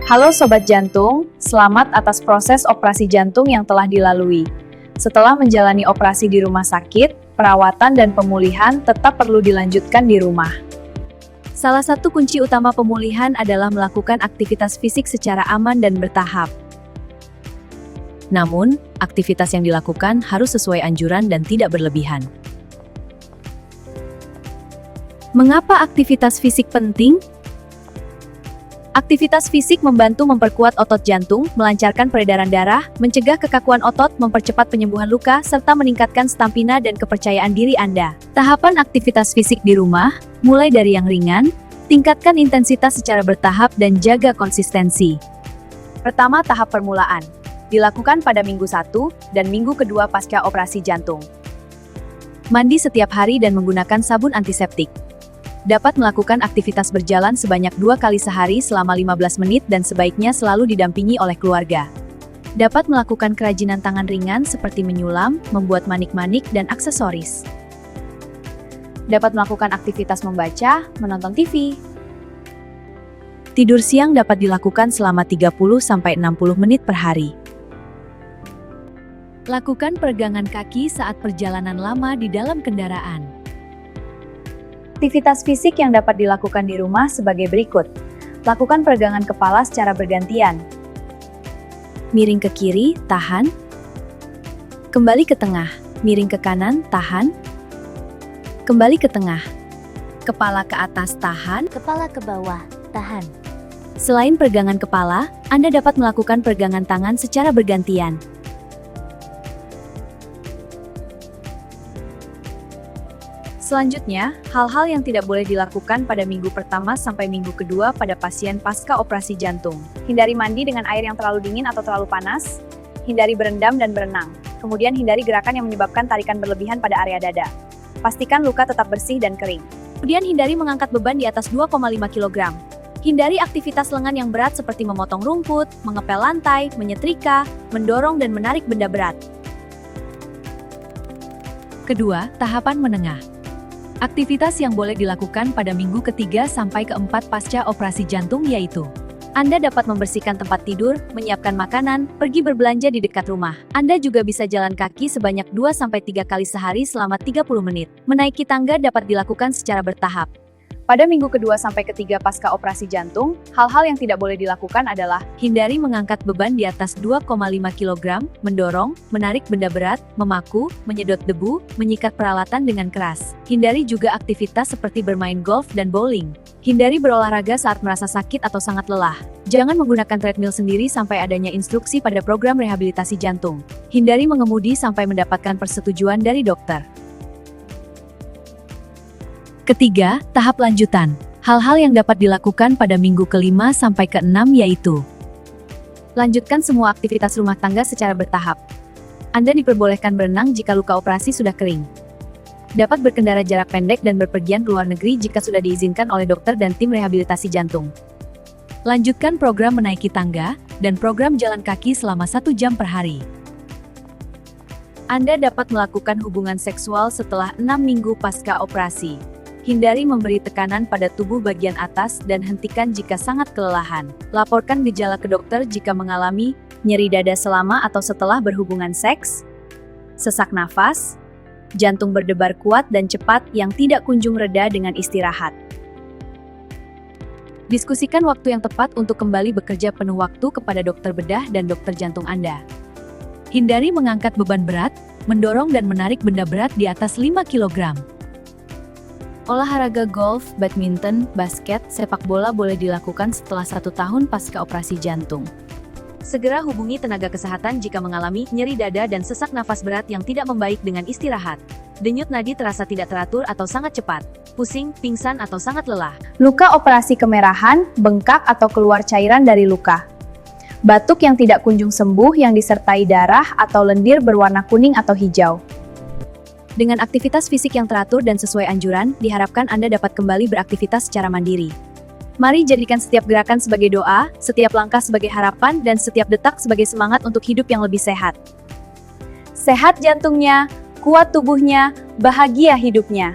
Halo Sobat Jantung, selamat atas proses operasi jantung yang telah dilalui. Setelah menjalani operasi di rumah sakit, perawatan dan pemulihan tetap perlu dilanjutkan di rumah. Salah satu kunci utama pemulihan adalah melakukan aktivitas fisik secara aman dan bertahap. Namun, aktivitas yang dilakukan harus sesuai anjuran dan tidak berlebihan. Mengapa aktivitas fisik penting? Aktivitas fisik membantu memperkuat otot jantung, melancarkan peredaran darah, mencegah kekakuan otot, mempercepat penyembuhan luka, serta meningkatkan stamina dan kepercayaan diri Anda. Tahapan aktivitas fisik di rumah, mulai dari yang ringan, tingkatkan intensitas secara bertahap dan jaga konsistensi. Pertama, tahap permulaan. Dilakukan pada minggu 1 dan minggu kedua pasca operasi jantung. Mandi setiap hari dan menggunakan sabun antiseptik. Dapat melakukan aktivitas berjalan sebanyak 2 kali sehari selama 15 menit dan sebaiknya selalu didampingi oleh keluarga. Dapat melakukan kerajinan tangan ringan seperti menyulam, membuat manik-manik, dan aksesoris. Dapat melakukan aktivitas membaca, menonton TV. Tidur siang dapat dilakukan selama 30-60 menit per hari. Lakukan peregangan kaki saat perjalanan lama di dalam kendaraan. Aktivitas fisik yang dapat dilakukan di rumah sebagai berikut. Lakukan peregangan kepala secara bergantian. Miring ke kiri, tahan. Kembali ke tengah, miring ke kanan, tahan. Kembali ke tengah. Kepala ke atas, tahan. Kepala ke bawah, tahan. Selain peregangan kepala, Anda dapat melakukan peregangan tangan secara bergantian. Selanjutnya, hal-hal yang tidak boleh dilakukan pada minggu pertama sampai minggu kedua pada pasien pasca operasi jantung. Hindari mandi dengan air yang terlalu dingin atau terlalu panas. Hindari berendam dan berenang. Kemudian hindari gerakan yang menyebabkan tarikan berlebihan pada area dada. Pastikan luka tetap bersih dan kering. Kemudian hindari mengangkat beban di atas 2,5 kg. Hindari aktivitas lengan yang berat seperti memotong rumput, mengepel lantai, menyetrika, mendorong dan menarik benda berat. Kedua, tahapan menengah. Aktivitas yang boleh dilakukan pada minggu ketiga sampai keempat pasca operasi jantung yaitu: Anda dapat membersihkan tempat tidur, menyiapkan makanan, pergi berbelanja di dekat rumah. Anda juga bisa jalan kaki sebanyak 2-3 kali sehari selama 30 menit. Menaiki tangga dapat dilakukan secara bertahap. Pada minggu kedua sampai ketiga pasca operasi jantung, hal-hal yang tidak boleh dilakukan adalah: hindari mengangkat beban di atas 2,5 kg, mendorong, menarik benda berat, memaku, menyedot debu, menyikat peralatan dengan keras. Hindari juga aktivitas seperti bermain golf dan bowling. Hindari berolahraga saat merasa sakit atau sangat lelah. Jangan menggunakan treadmill sendiri sampai adanya instruksi pada program rehabilitasi jantung. Hindari mengemudi sampai mendapatkan persetujuan dari dokter. Ketiga, tahap lanjutan. Hal-hal yang dapat dilakukan pada minggu ke-5 sampai ke-6 yaitu: lanjutkan semua aktivitas rumah tangga secara bertahap. Anda diperbolehkan berenang jika luka operasi sudah kering. Dapat berkendara jarak pendek dan berpergian ke luar negeri jika sudah diizinkan oleh dokter dan tim rehabilitasi jantung. Lanjutkan program menaiki tangga dan program jalan kaki selama 1 jam per hari. Anda dapat melakukan hubungan seksual setelah 6 minggu pasca operasi. Hindari memberi tekanan pada tubuh bagian atas dan hentikan jika sangat kelelahan. Laporkan gejala ke dokter jika mengalami nyeri dada selama atau setelah berhubungan seks, sesak nafas, jantung berdebar kuat dan cepat yang tidak kunjung reda dengan istirahat. Diskusikan waktu yang tepat untuk kembali bekerja penuh waktu kepada dokter bedah dan dokter jantung Anda. Hindari mengangkat beban berat, mendorong dan menarik benda berat di atas 5 kg. Olahraga golf, badminton, basket, sepak bola boleh dilakukan setelah 1 tahun pasca operasi jantung. Segera hubungi tenaga kesehatan jika mengalami nyeri dada dan sesak nafas berat yang tidak membaik dengan istirahat. Denyut nadi terasa tidak teratur atau sangat cepat, pusing, pingsan atau sangat lelah. Luka operasi kemerahan, bengkak atau keluar cairan dari luka. Batuk yang tidak kunjung sembuh yang disertai darah atau lendir berwarna kuning atau hijau. Dengan aktivitas fisik yang teratur dan sesuai anjuran, diharapkan Anda dapat kembali beraktivitas secara mandiri. Mari jadikan setiap gerakan sebagai doa, setiap langkah sebagai harapan, dan setiap detak sebagai semangat untuk hidup yang lebih sehat. Sehat jantungnya, kuat tubuhnya, bahagia hidupnya.